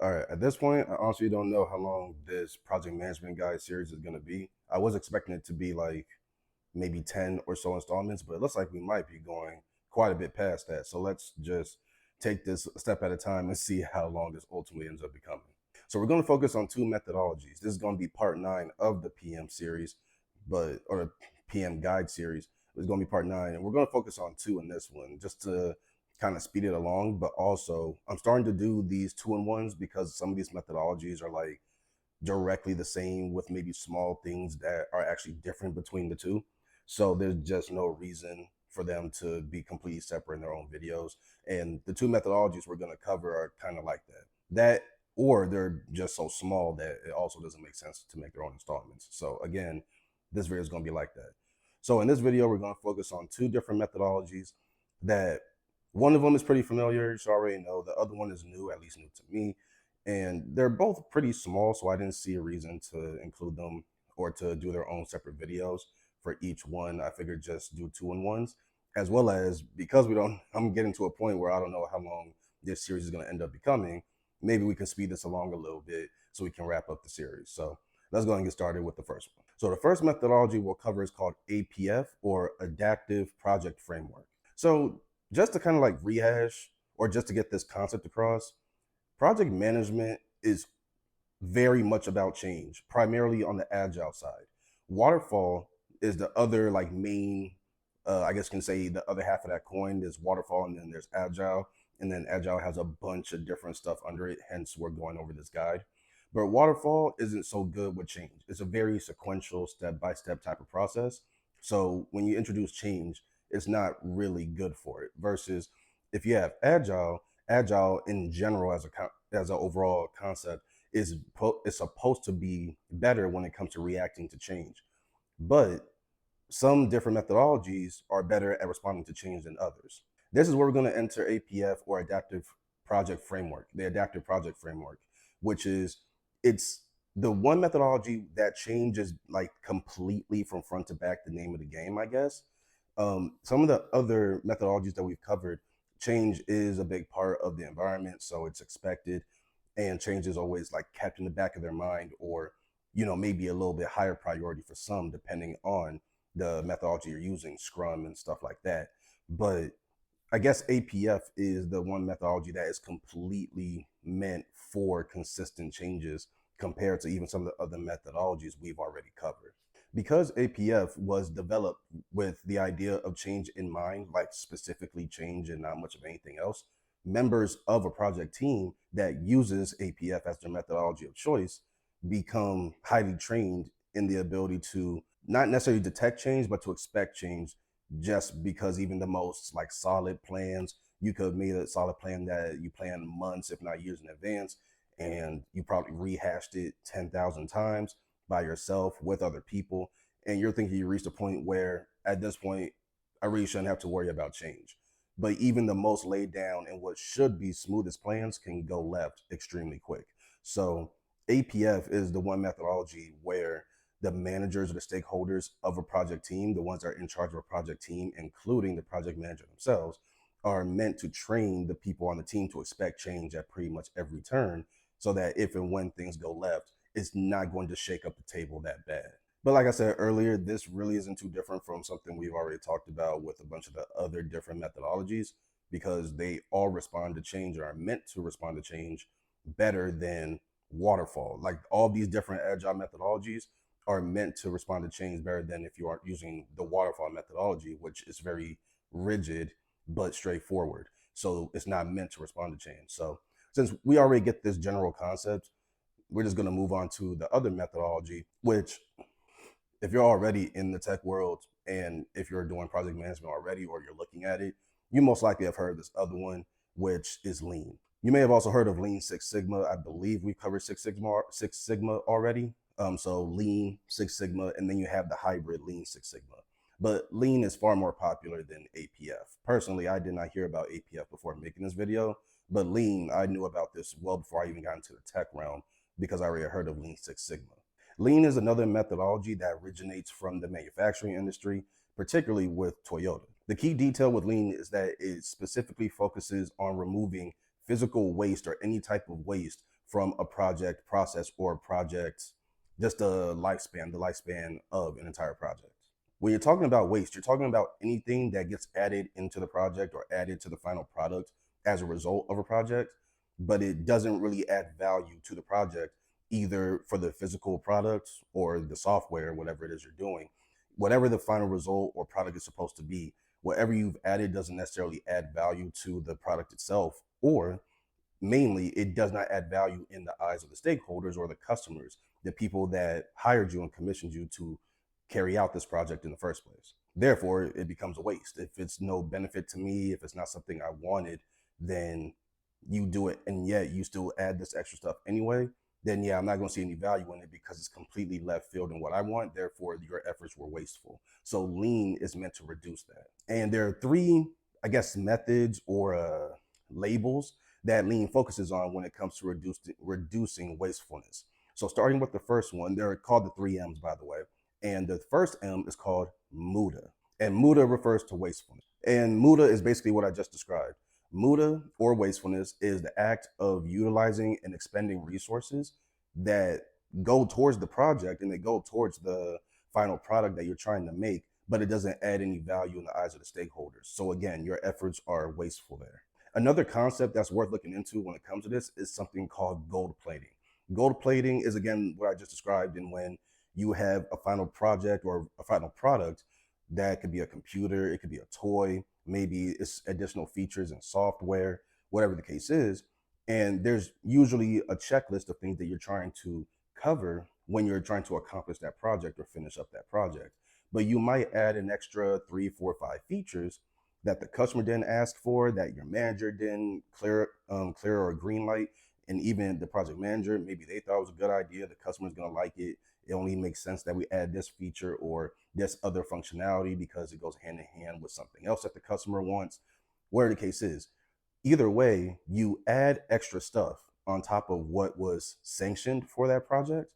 All right, at this point, I honestly don't know how long this project management guide series is going to be. I was expecting it to be like maybe 10 or so installments, but it looks like we might be going quite a bit past that. So let's just take this a step at a time and see how long this ultimately ends up becoming. So we're going to focus on two methodologies. This is going to be part 9 of the PM series, or the PM guide series. It's going to be part 9, and we're going to focus on two in this one just to kind of speed it along. But also, I'm starting to do these 2-in-1s because some of these methodologies are like directly the same with maybe small things that are actually different between the two. So there's just no reason for them to be completely separate in their own videos. And the two methodologies we're going to cover are kind of like that. Or they're just so small that it also doesn't make sense to make their own installments. So again, this video is going to be like that. So in this video, we're going to focus on two different methodologies that one of them is pretty familiar, so I already know. The other one is new, at least new to me. And they're both pretty small, so I didn't see a reason to include them or to do their own separate videos for each one. I figured just do 2-in-1s, as well as because I'm getting to a point where I don't know how long this series is going to end up becoming. Maybe we can speed this along a little bit so we can wrap up the series. So let's go and get started with the first one. So the first methodology we'll cover is called APF, or Adaptive Project Framework. So just to kind of like rehash, or just to get this concept across, project management is very much about change, primarily on the agile side. Waterfall is the other like main, I guess you can say the other half of that coin. There's waterfall and then there's agile. And then agile has a bunch of different stuff under it. Hence, we're going over this guide. But waterfall isn't so good with change. It's a very sequential, step-by-step type of process. So when you introduce change, it's not really good for it. Versus if you have agile in general as an overall concept is supposed to be better when it comes to reacting to change. But some different methodologies are better at responding to change than others. This is where we're going to enter APF, or Adaptive Project Framework, the Adaptive Project Framework, which is it's the one methodology that changes like completely from front to back the name of the game, I guess. Some of the other methodologies that we've covered, change is a big part of the environment, so it's expected, and change is always like kept in the back of their mind, or maybe a little bit higher priority for some, depending on the methodology you're using, Scrum and stuff like that. But I guess APF is the one methodology that is completely meant for consistent changes compared to even some of the other methodologies we've already covered. Because APF was developed with the idea of change in mind, like specifically change and not much of anything else, members of a project team that uses APF as their methodology of choice become highly trained in the ability to not necessarily detect change, but to expect change, just because even the most like solid plans, you could have made a solid plan that you planned months, if not years in advance, and you probably rehashed it 10,000 times by yourself with other people. And you're thinking you reached a point where at this point, I really shouldn't have to worry about change. But even the most laid down and what should be smoothest plans can go left extremely quick. So APF is the one methodology where the managers or the stakeholders of a project team, the ones that are in charge of a project team, including the project manager themselves, are meant to train the people on the team to expect change at pretty much every turn, so that if and when things go left, it's not going to shake up the table that bad. But like I said earlier, this really isn't too different from something we've already talked about with a bunch of the other different methodologies, because they all respond to change, or are meant to respond to change better than waterfall. Like all these different agile methodologies are meant to respond to change better than if you are using the waterfall methodology, which is very rigid but straightforward. So it's not meant to respond to change. So since we already get this general concept, we're just going to move on to the other methodology, which if you're already in the tech world and if you're doing project management already, or you're looking at it, you most likely have heard this other one, which is Lean. You may have also heard of Lean Six Sigma. I believe we covered Six Sigma already. So Lean Six Sigma, and then you have the hybrid Lean Six Sigma. But Lean is far more popular than APF. Personally, I did not hear about APF before making this video, but Lean, I knew about this well before I even got into the tech realm, because I already heard of Lean Six Sigma. Lean is another methodology that originates from the manufacturing industry, particularly with Toyota. The key detail with Lean is that it specifically focuses on removing physical waste or any type of waste from a project process or a project, just the lifespan of an entire project. When you're talking about waste, you're talking about anything that gets added into the project or added to the final product as a result of a project, but it doesn't really add value to the project, either for the physical product or the software, whatever it is you're doing. Whatever the final result or product is supposed to be, whatever you've added doesn't necessarily add value to the product itself, or mainly it does not add value in the eyes of the stakeholders or the customers, the people that hired you and commissioned you to carry out this project in the first place. Therefore, it becomes a waste. If it's no benefit to me, if it's not something I wanted, then you do it and yet you still add this extra stuff anyway, then yeah, I'm not going to see any value in it because it's completely left field in what I want. Therefore, your efforts were wasteful. So lean is meant to reduce that. And there are three, I guess, methods or labels that lean focuses on when it comes to reducing wastefulness. So starting with the first one, they're called the three M's, by the way. And the first M is called muda. And muda refers to wastefulness. And muda is basically what I just described. Muda, or wastefulness, is the act of utilizing and expending resources that go towards the project and they go towards the final product that you're trying to make, but it doesn't add any value in the eyes of the stakeholders. So again, your efforts are wasteful there. Another concept that's worth looking into when it comes to this is something called gold plating. Gold plating is, again, what I just described, in when you have a final project or a final product that could be a computer, it could be a toy, maybe it's additional features and software, whatever the case is. And there's usually a checklist of things that you're trying to cover when you're trying to accomplish that project or finish up that project. But you might add an extra 3, 4, 5 features that the customer didn't ask for, that your manager didn't clear or green light, and even the project manager, maybe they thought it was a good idea, the customer's going to like it, it only makes sense that we add this feature or this other functionality because it goes hand in hand with something else that the customer wants, whatever the case is. Either way, you add extra stuff on top of what was sanctioned for that project,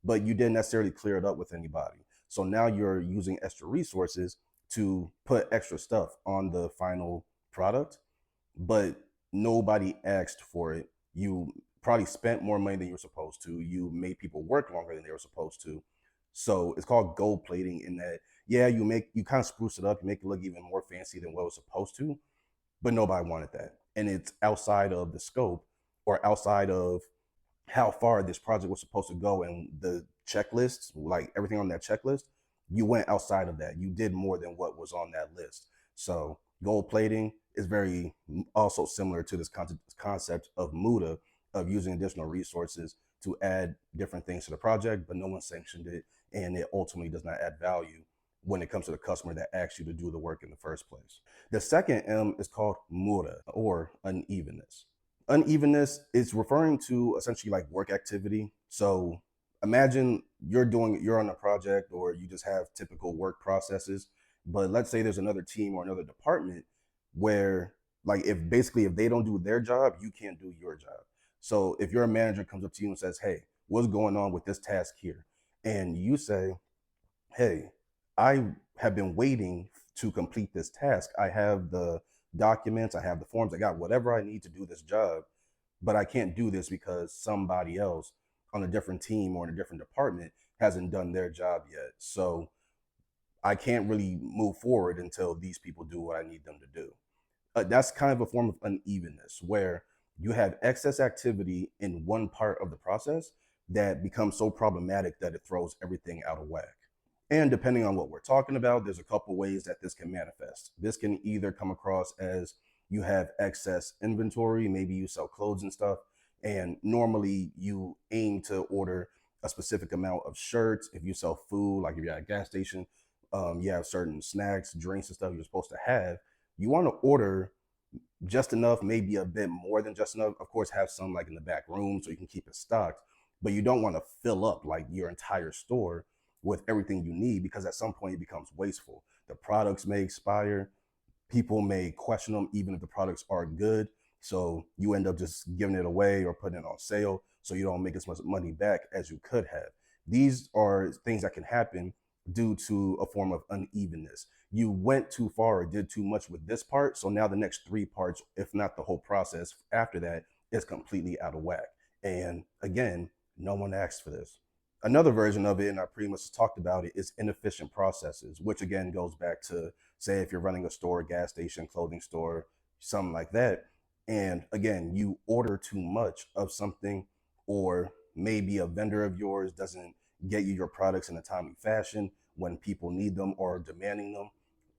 but you didn't necessarily clear it up with anybody. So now you're using extra resources to put extra stuff on the final product, but nobody asked for it. You probably spent more money than you were supposed to. You made people work longer than they were supposed to. So it's called gold plating, in that, yeah, you kind of spruce it up, you make it look even more fancy than what it was supposed to, but nobody wanted that. And it's outside of the scope or outside of how far this project was supposed to go, and the checklists, like everything on that checklist, you went outside of that. You did more than what was on that list. So gold plating is very also similar to this concept of muda, of using additional resources to add different things to the project, but no one sanctioned it, and it ultimately does not add value when it comes to the customer that asked you to do the work in the first place. The second M is called mura, or unevenness. Unevenness is referring to essentially like work activity. So imagine you're on a project, or you just have typical work processes, but let's say there's another team or another department where, like, if they don't do their job, you can't do your job. So if your manager comes up to you and says, hey, what's going on with this task here? And you say, hey, I have been waiting to complete this task. I have the documents, I have the forms, I got whatever I need to do this job, but I can't do this because somebody else on a different team or in a different department hasn't done their job yet. So I can't really move forward until these people do what I need them to do. That's kind of a form of unevenness, where you have excess activity in one part of the process that becomes so problematic that it throws everything out of whack. And depending on what we're talking about, there's a couple ways that this can manifest. This can either come across as you have excess inventory, maybe you sell clothes and stuff, and normally you aim to order a specific amount of shirts. If you sell food, like if you're at a gas station, you have certain snacks, drinks, and stuff you're supposed to have. You want to order just enough, maybe a bit more than just enough. Of course, have some like in the back room so you can keep it stocked, but you don't want to fill up like your entire store with everything you need, because at some point it becomes wasteful. The products may expire, people may question them even if the products are good, so you end up just giving it away or putting it on sale so you don't make as much money back as you could have. These are things that can happen due to a form of unevenness. You went too far or did too much with this part, so now the next three parts, if not the whole process after that, is completely out of whack. And again, no one asked for this. Another version of it, and I pretty much talked about it, is inefficient processes, which again goes back to, say, if you're running a store, gas station, clothing store, something like that. And again, you order too much of something, or maybe a vendor of yours doesn't get you your products in a timely fashion when people need them or are demanding them,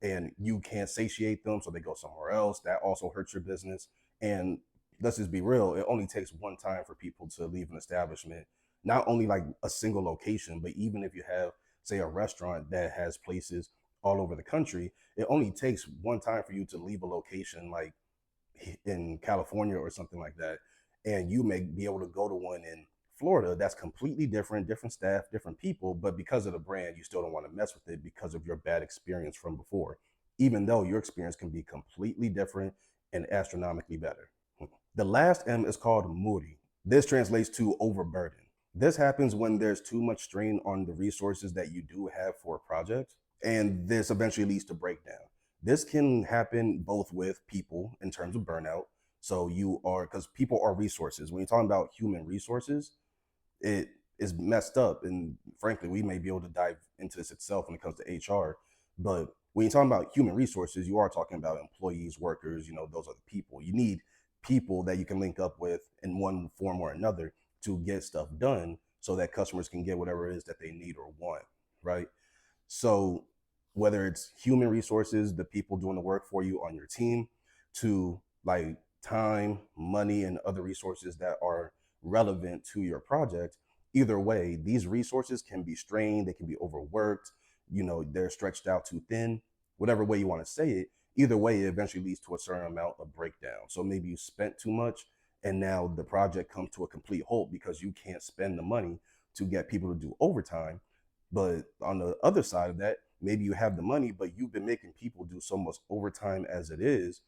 and you can't satiate them, so they go somewhere else. That also hurts your business. And let's just be real, it only takes one time for people to leave an establishment, not only like a single location, but even if you have, say, a restaurant that has places all over the country, it only takes one time for you to leave a location like in California or something like that, and you may be able to go to one in Florida that's completely different, different staff, different people, but because of the brand, you still don't want to mess with it because of your bad experience from before, even though your experience can be completely different and astronomically better. The last M is called Moody. This translates to overburden. This happens when there's too much strain on the resources that you do have for a project, and this eventually leads to breakdown. This can happen both with people in terms of burnout. So you are, because people are resources. When you're talking about human resources, it is messed up. And frankly, we may be able to dive into this itself when it comes to HR. But when you're talking about human resources, you are talking about employees, workers, those are the people. You need people that you can link up with in one form or another to get stuff done so that customers can get whatever it is that they need or want, right? So whether it's human resources, the people doing the work for you on your team, to like time, money, and other resources that are relevant to your project, either way, these resources can be strained, they can be overworked, they're stretched out too thin, whatever way you want to say it. Either way, it eventually leads to a certain amount of breakdown. So maybe you spent too much and now the project comes to a complete halt because you can't spend the money to get people to do overtime. But on the other side of that, maybe you have the money, but you've been making people do so much overtime as it is,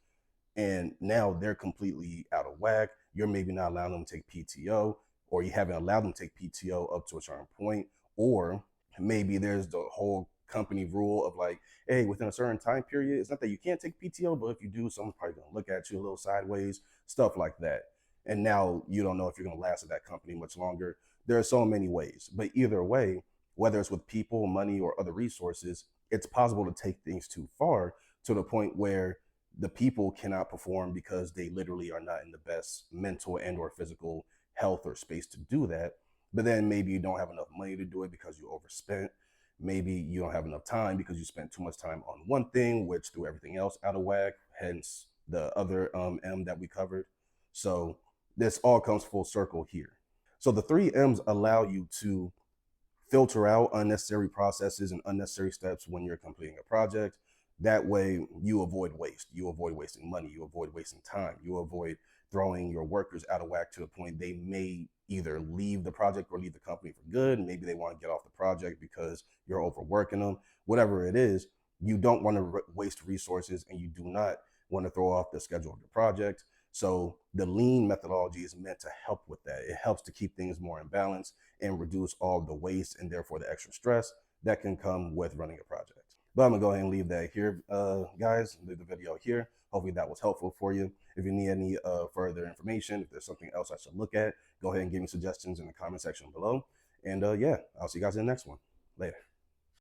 and now they're completely out of whack. You're maybe not allowing them to take PTO, or you haven't allowed them to take PTO up to a certain point, or maybe there's the whole company rule of like, hey, within a certain time period, it's not that you can't take PTO, but if you do, someone's probably gonna look at you a little sideways, stuff like that. And now you don't know if you're gonna last at that company much longer. There are so many ways, but either way, whether it's with people, money, or other resources, it's possible to take things too far to the point where the people cannot perform because they literally are not in the best mental and or physical health or space to do that. But then maybe you don't have enough money to do it because you overspent. Maybe you don't have enough time because you spent too much time on one thing, which threw everything else out of whack, hence the other M that we covered. So this all comes full circle here. So the three M's allow you to filter out unnecessary processes and unnecessary steps when you're completing a project. That way you avoid waste. You avoid wasting money. You avoid wasting time. You avoid throwing your workers out of whack to the point they may either leave the project or leave the company for good. Maybe they want to get off the project because you're overworking them. Whatever it is, you don't want to waste resources, and you do not want to throw off the schedule of the project. So the lean methodology is meant to help with that. It helps to keep things more in balance and reduce all the waste and therefore the extra stress that can come with running a project. But I'm gonna go ahead and leave that here, guys. Leave the video here. Hopefully that was helpful for you. If you need any further information, if there's something else I should look at, go ahead and give me suggestions in the comment section below. And yeah, I'll see you guys in the next one. Later.